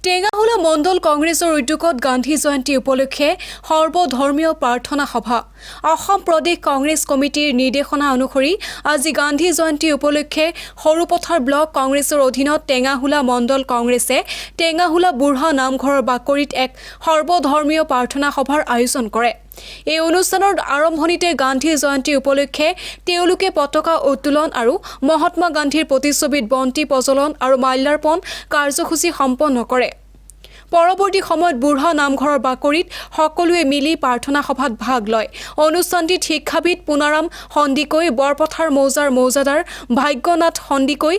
টেঙাহুলা মণ্ডল কংগ্ৰেছৰ উদ্যোগত গান্ধী জয়ন্তী উপলক্ষে সৰ্বধৰ্মীয় প্ৰাৰ্থনা সভা। অসম প্ৰদেশ কংগ্ৰেছ কমিটিৰ নিৰ্দেশনা অনুসৰি আজি গান্ধী জয়ন্তী উপলক্ষে সৰুপথাৰ ব্লক কংগ্ৰেছৰ অধীনত টেঙাহুলা মণ্ডল কংগ্ৰেছে টেঙাহুলা বুঢ়া নামঘৰৰ বাকৰিত এক সৰ্বধৰ্মীয় প্ৰাৰ্থনা সভাৰ আয়োজন কৰে। এই অনুষ্ঠানৰ আৰম্ভণিতে গান্ধী জয়ন্তী উপলক্ষে তেওঁলোকে পতাকা উত্তোলন আৰু মহাত্মা গান্ধীৰ প্ৰতিচ্ছবিত বন্তি প্ৰজ্বলন আৰু মাল্যাৰ্পণ কাৰ্যসূচী সম্পন্ন কৰে। পৰৱৰ্তী সময়ত বুঢ়া নামঘৰৰ বাকৰিত সকলোৱে মিলি প্ৰাৰ্থনা সভাত ভাগ লয়। অনুষ্ঠানটিত শিক্ষাবিদ পুনাৰাম সন্দিকৈ, বৰপথাৰ মৌজাৰ মৌজাদাৰ ভাগ্যনাথ সন্দিকৈ,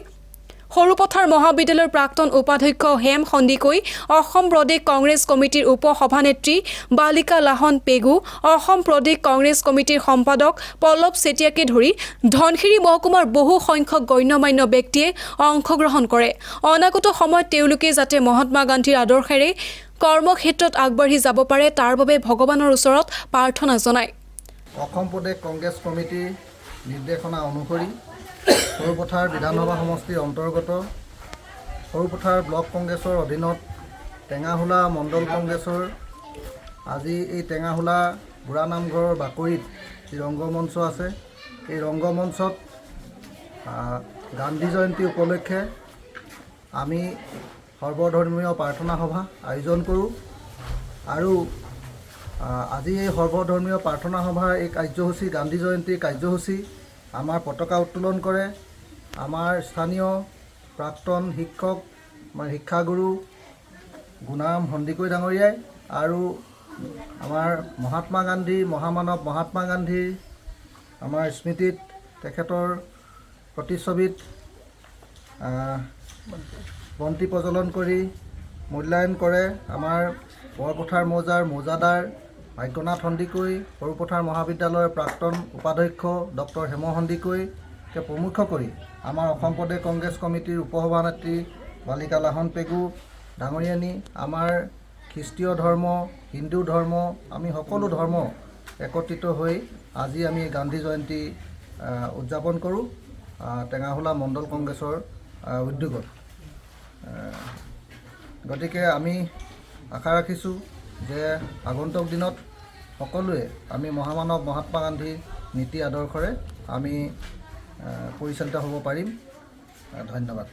সৰুপথাৰ মহাবিদ্যালয়ৰ প্ৰাক্তন উপাধ্যক্ষ হেম সন্দিকৈ, অসম প্ৰদেশ কংগ্ৰেছ কমিটিৰ উপ সভানেত্ৰী বালিকা লাহন পেগু, অসম প্ৰদেশ কংগ্ৰেছ কমিটিৰ সম্পাদক পল্লৱ চেতিয়াকে ধৰি ধনশিৰি মহকুমাৰ বহু সংখ্যক গণ্যমান্য ব্যক্তিয়ে অংশগ্ৰহণ কৰে। অনাগত সময়ত তেওঁলোকে যাতে মহাত্মা গান্ধীৰ আদৰ্শেৰে কৰ্মক্ষেত্ৰত আগবাঢ়ি যাব পাৰে তাৰ বাবে ভগৱানৰ ওচৰত প্ৰাৰ্থনা জনায়। অসম প্ৰদেশ কংগ্ৰেছ কমিটিৰ নিৰ্দেশনা অনুসৰি সৰুপথাৰ বিধানসভা সমষ্টিৰ অন্তৰ্গত সৰুপথাৰ ব্লক কংগ্ৰেছৰ অধীনত টেঙাহুলা মণ্ডল কংগ্ৰেছৰ আজি এই টেঙাহুলা বুঢ়া নামঘৰৰ বাকৰিত যি ৰংগমঞ্চ আছে, এই ৰংগমঞ্চত গান্ধী জয়ন্তী উপলক্ষে আমি সৰ্বধৰ্মীয় প্ৰাৰ্থনা সভা আয়োজন কৰোঁ। আৰু আজি এই সৰ্বধৰ্মীয় প্ৰাৰ্থনা সভাৰ এই কাৰ্যসূচী, গান্ধী জয়ন্তীৰ কাৰ্যসূচী আমাৰ পতাকা উত্তোলন কৰে আমাৰ স্থানীয় প্ৰাক্তন শিক্ষক, আমাৰ শিক্ষাগুৰু গুণাৰাম সন্দিকৈ ডাঙৰীয়াই আৰু আমাৰ মহাত্মা গান্ধী, মহামানৱ মহাত্মা গান্ধীৰ আমাৰ স্মৃতিত তেখেতৰ প্ৰতিচ্ছবিত বন্তি প্ৰজ্বলন কৰি মূল্যায়ন কৰে আমাৰ বৰপথাৰ মৌজাৰ মৌজাদাৰ ভাগ্যনাথ সন্দিকৈ, সৰুপথাৰ মহাবিদ্যালয়ৰ প্ৰাক্তন উপাধ্যক্ষ ডক্টৰ হেম সন্দিকৈকে প্ৰমুখ্য কৰি আমাৰ অসম প্ৰদেশ কংগ্ৰেছ কমিটিৰ উপসভানেত্ৰী বালিকা লাহন পেগু ডাঙৰীয়ানী, আমাৰ খ্ৰীষ্টীয় ধৰ্ম, হিন্দু ধৰ্ম, আমি সকলো ধৰ্ম একত্ৰিত হৈ আজি আমি গান্ধী জয়ন্তী উদযাপন কৰোঁ টেঙাহুলা মণ্ডল কংগ্ৰেছৰ উদ্যোগত। গতিকে আমি আশা ৰাখিছোঁ যে আগন্তুক দিনত সকলোৱে আমি মহামানৱ মহাত্মা গান্ধীৰ নীতি আদৰ্শৰে আমি পৰিচালিত হ'ব পাৰিম। ধন্যবাদ।